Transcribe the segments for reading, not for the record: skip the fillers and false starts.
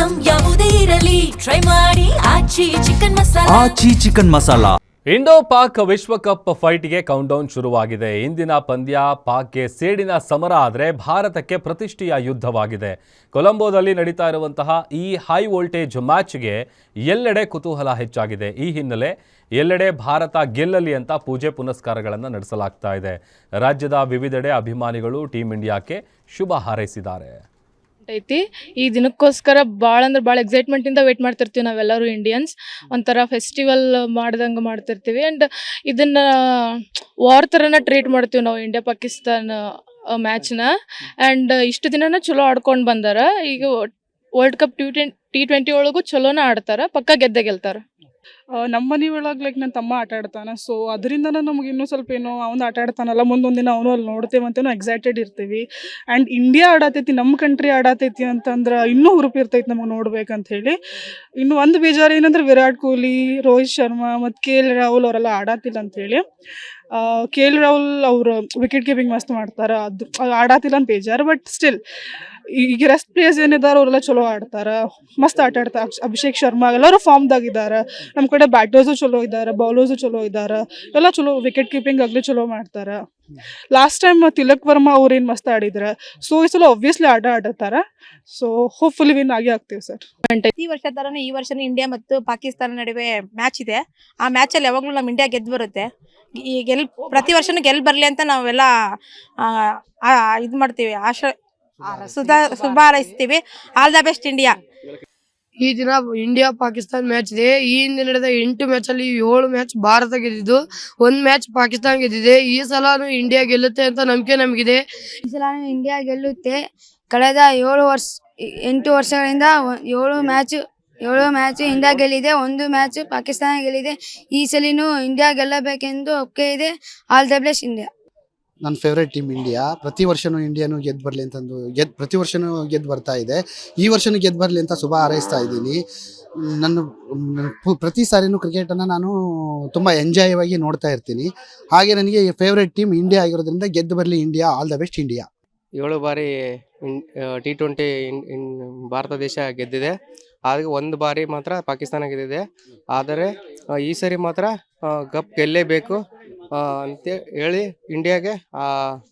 Item ಯಾವುದೇ ಇರಲಿ try ಮಾಡಿ ಆಚಿ ಚಿಕನ್ ಮಸಾಲಾ. ಇಂಡೋ ಪಾಕ್ ವಿಶ್ವಕಪ್ ಫೈಟ್ಗೆ ಕೌಂಟ್ಡೌನ್ ಶುರುವಾಗಿದೆ. ಇಂದಿನ ಪಂದ್ಯ ಪಾಕ್ಗೆ ಸೇಡಿನ ಸಮರ ಆದರೆ ಭಾರತಕ್ಕೆ ಪ್ರತಿಷ್ಠೆಯ ಯುದ್ಧವಾಗಿದೆ. ಕೊಲಂಬೋದಲ್ಲಿ ನಡೀತಾ ಇರುವಂತಹ ಈ ಹೈ ವೋಲ್ಟೇಜ್ ಮ್ಯಾಚ್ಗೆ ಎಲ್ಲೆಡೆ ಕುತೂಹಲ ಹೆಚ್ಚಾಗಿದೆ. ಈ ಹಿನ್ನೆಲೆ ಎಲ್ಲೆಡೆ ಭಾರತ ಗೆಲ್ಲಲಿ ಅಂತ ಪೂಜೆ ಪುನಸ್ಕಾರಗಳನ್ನು ನಡೆಸಲಾಗ್ತಾ ಇದೆ. ರಾಜ್ಯದ ವಿವಿಧೆಡೆ ಅಭಿಮಾನಿಗಳು ಟೀಮ್ ಇಂಡಿಯಾಕ್ಕೆ ಶುಭ ಹಾರೈಸಿದ್ದಾರೆ. ಐತಿ ಈ ದಿನಕ್ಕೋಸ್ಕರ ಭಾಳ ಅಂದ್ರೆ ಭಾಳ ಎಕ್ಸೈಟ್ಮೆಂಟಿಂದ ವೇಟ್ ಮಾಡ್ತಿರ್ತೀವಿ ನಾವೆಲ್ಲರೂ ಇಂಡಿಯನ್ಸ್. ಒಂಥರ ಫೆಸ್ಟಿವಲ್ ಮಾಡ್ದಂಗೆ ಮಾಡ್ತಿರ್ತೀವಿ. ಆ್ಯಂಡ್ ಇದನ್ನು ವಾರ್ ಥರನ ಟ್ರೀಟ್ ಮಾಡ್ತೀವಿ ನಾವು ಇಂಡಿಯಾ ಪಾಕಿಸ್ತಾನ ಮ್ಯಾಚ್ನ. ಆ್ಯಂಡ್ ಇಷ್ಟು ದಿನನ ಚಲೋ ಆಡ್ಕೊಂಡು ಬಂದಾರ. ಈಗ ವರ್ಲ್ಡ್ ಕಪ್ T20 ಒಳಗೂ ಚಲೋನ ಆಡ್ತಾರೆ. ಪಕ್ಕ ಗೆಲ್ತಾರೆ. ನಮ್ಮ ಮನೆ ಒಳಗೆ ಲೈಕ್ ನನ್ನ ತಮ್ಮ ಆಟ ಆಡ್ತಾನೆ. ಸೊ ಅದರಿಂದ ನಮ್ಗೆ ಇನ್ನೂ ಸ್ವಲ್ಪ ಏನೋ ಅವ್ನು ಆಟ ಆಡ್ತಾನಲ್ಲ, ಮುಂದೊಂದು ದಿನ ಅವನು ಅಲ್ಲಿ ನೋಡ್ತೇವೆ ಅಂತೇನೋ ಎಕ್ಸೈಟೆಡ್ ಇರ್ತೀವಿ. ಆ್ಯಂಡ್ ಇಂಡಿಯಾ ಆಡತೈತಿ, ನಮ್ಮ ಕಂಟ್ರಿ ಆಡತೈತಿ ಅಂತಂದ್ರೆ ಇನ್ನೂ ಹುರುಪು ಇರ್ತೈತಿ ನಮಗೆ ನೋಡ್ಬೇಕಂತ ಹೇಳಿ. ಇನ್ನು ಒಂದು ಬೇಜಾರು ಏನಂದ್ರೆ ವಿರಾಟ್ ಕೊಹ್ಲಿ, ರೋಹಿತ್ ಶರ್ಮಾ ಮತ್ತು KL ರಾಹುಲ್ ಅವರೆಲ್ಲ ಆಡತ್ತಿಲ್ಲ ಅಂಥೇಳಿ. KL ರಾಹುಲ್ ಅವರು ವಿಕೆಟ್ ಕೀಪಿಂಗ್ ಮಸ್ತ್ ಮಾಡ್ತಾರೆ, ಅದು ಆಡತ್ತಿಲ್ಲ ಅಂತ ಬೇಜಾರು. ಬಟ್ ಸ್ಟಿಲ್ ಈಗ ರೆಸ್ಟ್ ಪ್ಲೇಯರ್ಸ್ ಏನಿದ್ದಾರೆ ಅವರೆಲ್ಲ ಚಲೋ ಆಡ್ತಾರೆ, ಮಸ್ತ್ ಆಟ ಆಡ್ತಾರೆ. ಅಭಿಷೇಕ್ ಶರ್ಮಾ ಎಲ್ಲರೂ ಫಾರ್ಮ್ದಾಗಿದ್ದಾರೆ. ನಮ್ಮ ಕಡೆ ಬ್ಯಾಟರ್ಸು ಚಲೋ ಇದ್ದಾರೆ, ಬೌಲರ್ಸು ಚಲೋ ಇದ್ದಾರೆ, ಎಲ್ಲ ಚಲೋ ವಿಕೆಟ್ ಕೀಪಿಂಗ್ ಆಗಲಿ ಚಲೋ ಮಾಡ್ತಾರೆ. ಲಾಸ್ಟ್ ಟೈಮ್ ತಿಲಕ್ ವರ್ಮಾ ಅವ್ರೇನು ಮಸ್ತ್ ಆಡಿದ್ರೆ. ಸೊ ಈ ಸಲ ಒಬ್ವಿಯಸ್ಲಿ ಆಟ ಆಡತ್ತಾರೆ. ಸೊ ಹೋಪ್ಫುಲಿ ವಿನ್ ಆಗಿ ಆಗ್ತೀವಿ ಸರ್. ಈ ವರ್ಷ ತರನೇ ಈ ವರ್ಷನೂ ಇಂಡಿಯಾ ಮತ್ತು ಪಾಕಿಸ್ತಾನ ನಡುವೆ ಮ್ಯಾಚ್ ಇದೆ. ಆ ಮ್ಯಾಚಲ್ಲಿ ಯಾವಾಗಲೂ ನಮ್ಮ ಇಂಡಿಯಾ ಗೆದ್ದು ಬರುತ್ತೆ. ಪ್ರತಿ ವರ್ಷನೂ ಬರಲಿ ಅಂತ ನಾವೆಲ್ಲ ಇದು ಮಾಡ್ತೀವಿ, ಶುಭ ಹಾರೈಸ್ತೀವಿ. All the best India. ಈ ದಿನ ಇಂಡಿಯಾ ಪಾಕಿಸ್ತಾನ ಮ್ಯಾಚ್ ಇದೆ. ಈ ಹಿಂದೆ ನಡೆದ 8 ಮ್ಯಾಚಲ್ಲಿ 7 ಮ್ಯಾಚ್ ಭಾರತ ಗೆದ್ದಿದ್ದು, 1 ಮ್ಯಾಚ್ ಪಾಕಿಸ್ತಾನ ಗೆದ್ದಿದೆ. ಈ ಸಲನೂ ಇಂಡಿಯಾ ಗೆಲ್ಲುತ್ತೆ ಅಂತ ನಂಬಿಕೆ ನಮಗಿದೆ. ಈ ಸಲ ಇಂಡಿಯಾ ಗೆಲ್ಲುತ್ತೆ. ಕಳೆದ 8 ವರ್ಷಗಳಿಂದ 7 ಮ್ಯಾಚ್ ಇಂಡಿಯಾ ಗೆಲ್ಲಿದೆ, 1 ಮ್ಯಾಚ್ ಪಾಕಿಸ್ತಾನ ಗೆಲ್ಲಿದೆ. ಈ ಸಲಿನೂ ಇಂಡಿಯಾ ಗೆಲ್ಲಬೇಕೆಂದು ಒಪ್ಪಿಗೆ ಇದೆ. All the best India. ನನ್ನ ಫೇವ್ರೇಟ್ ಟೀಮ್ ಇಂಡಿಯಾ. ಪ್ರತಿ ವರ್ಷನೂ ಇಂಡಿಯಾನು ಗೆದ್ದು ಬರಲಿ ಅಂತಂದು ಪ್ರತಿ ವರ್ಷನೂ ಗೆದ್ದು ಬರ್ತಾ ಇದೆ. ಈ ವರ್ಷನೂ ಗೆದ್ದು ಬರಲಿ ಅಂತ ಶುಭ ಹಾರೈಸ್ತಾ ಇದ್ದೀನಿ. ಪ್ರತಿ ಸಾರಿನೂ ಕ್ರಿಕೆಟನ್ನು ನಾನು ತುಂಬ ಎಂಜಾಯವಾಗಿ ನೋಡ್ತಾ ಇರ್ತೀನಿ. ಹಾಗೆ ನನಗೆ ಫೇವ್ರೇಟ್ ಟೀಮ್ ಇಂಡಿಯಾ ಆಗಿರೋದ್ರಿಂದ ಗೆದ್ದು ಬರಲಿ India. All the best India. 7 ಬಾರಿ T20 ಭಾರತ ದೇಶ ಗೆದ್ದಿದೆ. ಆದರೆ 1 ಬಾರಿ ಮಾತ್ರ ಪಾಕಿಸ್ತಾನ ಗೆದ್ದಿದೆ. ಆದರೆ ಈ ಸರಿ ಮಾತ್ರ ಕಪ್ ಗೆಲ್ಲೇಬೇಕು ಅಂತ ಹೇಳಿ ಇಂಡಿಯಾಗೆ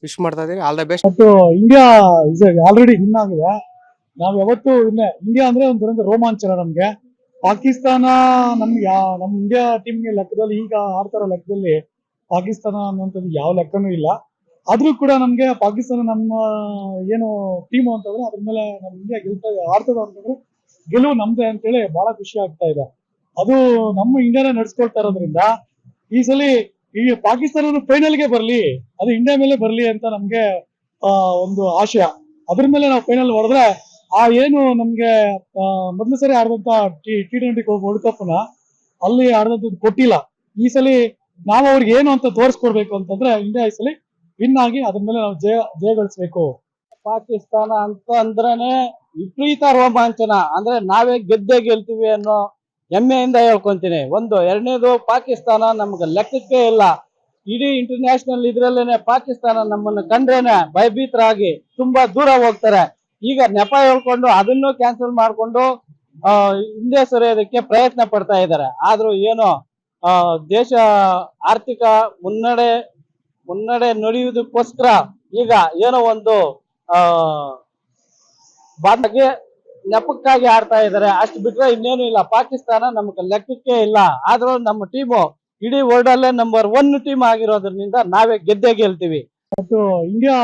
ವಿಶ್ ಮಾಡ್ತಾ ಇದ್ದೀನಿ. All the best. But India already win ಆಗಿದೆ. ನಾವು ಯಾವತ್ತು ಇಂಡಿಯಾ ಅಂದ್ರೆ ಒಂದು ರೋಮಾಂಚನ ನಮ್ಗೆ. ಪಾಕಿಸ್ತಾನ ನಮ್ಮ ಇಂಡಿಯಾ ಟೀಮ್ಗೆ ಲೆಕ್ಕದಲ್ಲಿ ಈಗ ಆಡ್ತಾರೋ ಲೆಕ್ಕದಲ್ಲಿ ಪಾಕಿಸ್ತಾನ ಅನ್ನುವಂಥದ್ದು ಯಾವ ಲೆಕ್ಕನೂ ಇಲ್ಲ. ಆದ್ರೂ ಕೂಡ ನಮ್ಗೆ ಪಾಕಿಸ್ತಾನ ನಮ್ಮ ಏನು ಟೀಮು ಅಂತಂದ್ರೆ ಅದ್ರ ಮೇಲೆ ನಮ್ಮ ಇಂಡಿಯಾ ಆಡ್ತದ ಅಂತಂದ್ರೆ ಗೆಲುವು ನಮ್ದೆ ಅಂತೇಳಿ ಬಹಳ ಖುಷಿ ಆಗ್ತಾ ಇದೆ. ಅದು ನಮ್ಮ ಇಂಡಿಯಾನೇ ನಡ್ಸ್ಕೊಳ್ತಾ ಇರೋದ್ರಿಂದ ಈ ಸಲ ಈ ಪಾಕಿಸ್ತಾನ ಫೈನಲ್ಗೆ ಬರ್ಲಿ, ಅದು ಇಂಡಿಯಾ ಮೇಲೆ ಬರ್ಲಿ ಅಂತ ನಮ್ಗೆ ಒಂದು ಆಶಯ. ಅದ್ರ ಮೇಲೆ ನಾವು ಫೈನಲ್ ಹೊಡೆದ್ರೆ ಏನು ನಮ್ಗೆ ಮೊದಲು ಸರಿ ಆಡಿದಂತ T20 ವರ್ಲ್ಡ್ ಕಪ್ ನ ಅಲ್ಲಿ ಆಡಿದಂಥದ್ದು ಕೊಟ್ಟಿಲ್ಲ. ಈ ಸಲ ನಾವು ಅವ್ರಿಗೆ ಏನು ಅಂತ ತೋರಿಸ್ಕೊಡ್ಬೇಕು ಅಂತಂದ್ರೆ ಇಂಡಿಯಾ ಈ ಸಲ ವಿನ್ ಆಗಿ ಅದ್ರ ಮೇಲೆ ನಾವು ಜಯಗಳಿಸ್ಬೇಕು. ಪಾಕಿಸ್ತಾನ ಅಂತ ಅಂದ್ರೇನೆ ವಿಪರೀತ ರೋಮಾಂಚನ. ಅಂದ್ರೆ ನಾವೇ ಗೆಲ್ತೀವಿ ಅನ್ನೋ ಹೆಮ್ಮೆಯಿಂದ ಹೇಳ್ಕೊಂತೀನಿ. ಎರಡನೇದು, ಪಾಕಿಸ್ತಾನ ನಮ್ಗೆ ಲೆಕ್ಕಕ್ಕೆ ಇಲ್ಲ. ಇಡೀ ಇಂಟರ್ನ್ಯಾಷನಲ್ ಇದ್ರಲ್ಲೇನೆ ಪಾಕಿಸ್ತಾನ ನಮ್ಮನ್ನ ಕಂಡ್ರೇನೆ ಭಯಭೀತರಾಗಿ ತುಂಬಾ ದೂರ ಹೋಗ್ತಾರೆ. ಈಗ ನೆಪ ಹೇಳ್ಕೊಂಡು ಅದನ್ನು ಕ್ಯಾನ್ಸಲ್ ಮಾಡ್ಕೊಂಡು ಹಿಂದೆ ಸರಿಯೋದಕ್ಕೆ ಪ್ರಯತ್ನ ಪಡ್ತಾ ಇದ್ದಾರೆ. ಆದ್ರೂ ಏನೋ ದೇಶ ಆರ್ಥಿಕ ಮುನ್ನಡೆ ನಡೆಯುವುದಕ್ಕೋಸ್ಕರ ಈಗ ಏನೋ ಒಂದು ಬಾಧಗೆ ನೆಪಕ್ಕಾಗಿ ಆಡ್ತಾ ಇದ್ದಾರೆ. ಅಷ್ಟು ಬಿಟ್ರೆ ಇನ್ನೇನು ಇಲ್ಲ. ಪಾಕಿಸ್ತಾನ ನಮ್ಗೆ ಲೆಕ್ಕಕ್ಕೆ ಇಲ್ಲ. ಆದ್ರೂ ನಮ್ಮ ಟೀಮು ಇಡೀ ವರ್ಲ್ಡ್ ಅಲ್ಲೇ ನಂಬರ್ 1 ಟೀಮ್ ಆಗಿರೋದ್ರಿಂದ ನಾವೇ ಗೆಲ್ತೀವಿ. ಇಂಡಿಯಾ